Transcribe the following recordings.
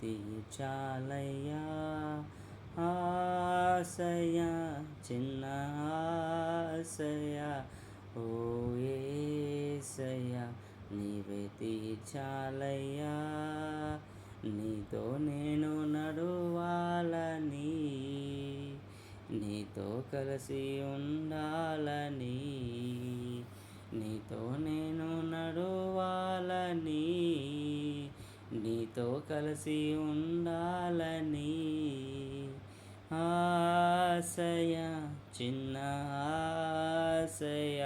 తీర్చాలయ్యా ఆశయ చిన్న ఆశయ ఓ యేసయ్య నీవే తీర్చాలయ్యా నీతో నేను నడువాలని నీతో కలిసి ఉండాలని నీతో నేను నడువాలని నీతో కలిసి ఉండాలని ఆశయ చిన్న ఆశయ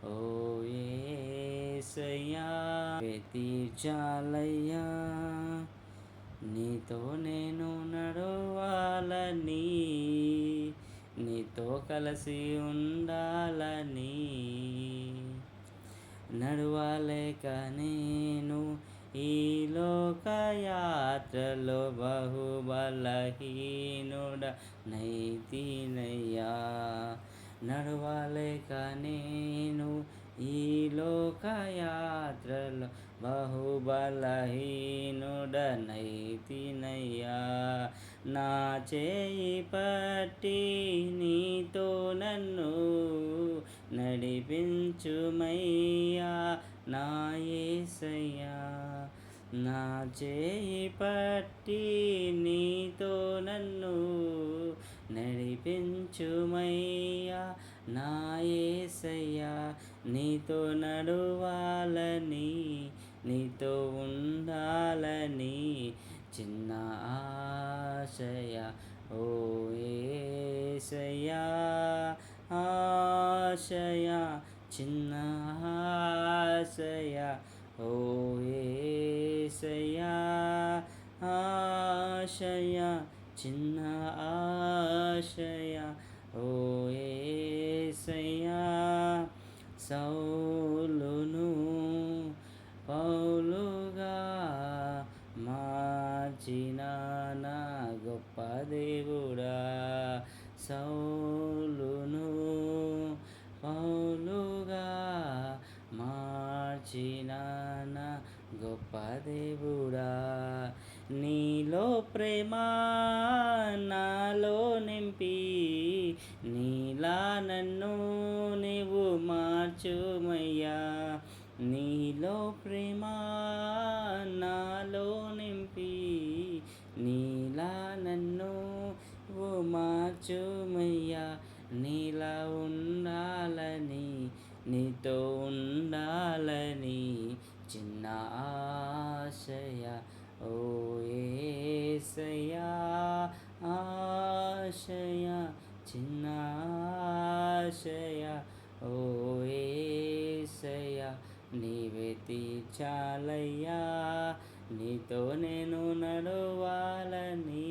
ఓ యేసయ్యా తీర్చాలయ్యా నీతో నేను నడవాలని నీతో కలిసి ఉండాలని నడవలేక నేను ఈ లోకయాత్రలో బహుబలహీనుడనైతినయ్యా నడవలేక నేను ఈ లోకయాత్రలో బహుబలహీనుడనైతినయ్యా నా చేయి పట్టి నీతో నన్ను నడిపించుమయ్యా నా యేసయ్యా నా చేయి పట్టి నీతో నన్ను నడిపించుమయ్యా నా యేసయ్యా నీతో నడువాలని నీతో ఉండాలని చిన్న ఆశయ ఓ యేసయ్యా ఆశయ చిన్న ఆశయ ఓ యేసయ్యా ఆశయ చిన్న ఆశయ ఓ యేసయ్యా సౌలును పౌలుగా మార్చిన నా గొప్ప దేవుడా సౌలును పౌలుగా మార్చిన నా గొప్ప దేవుడా నీలో ప్రేమ నాలో నింపి నీలా నన్ను నీవు మార్చుమయ్యా నీలో ప్రేమ నాలో నింపి నీలా నన్ను ఓ మార్చుమయ్యా నీలా ఉండాలని నీతో ఉండాలని చిన్న ఆశయ ఓ యేసయ్యా ఆశయ చిన్న ఆశయ ఓ యేసయ్యా నీవే తీర్చాలయ్యా నీతో నేను నడవాలని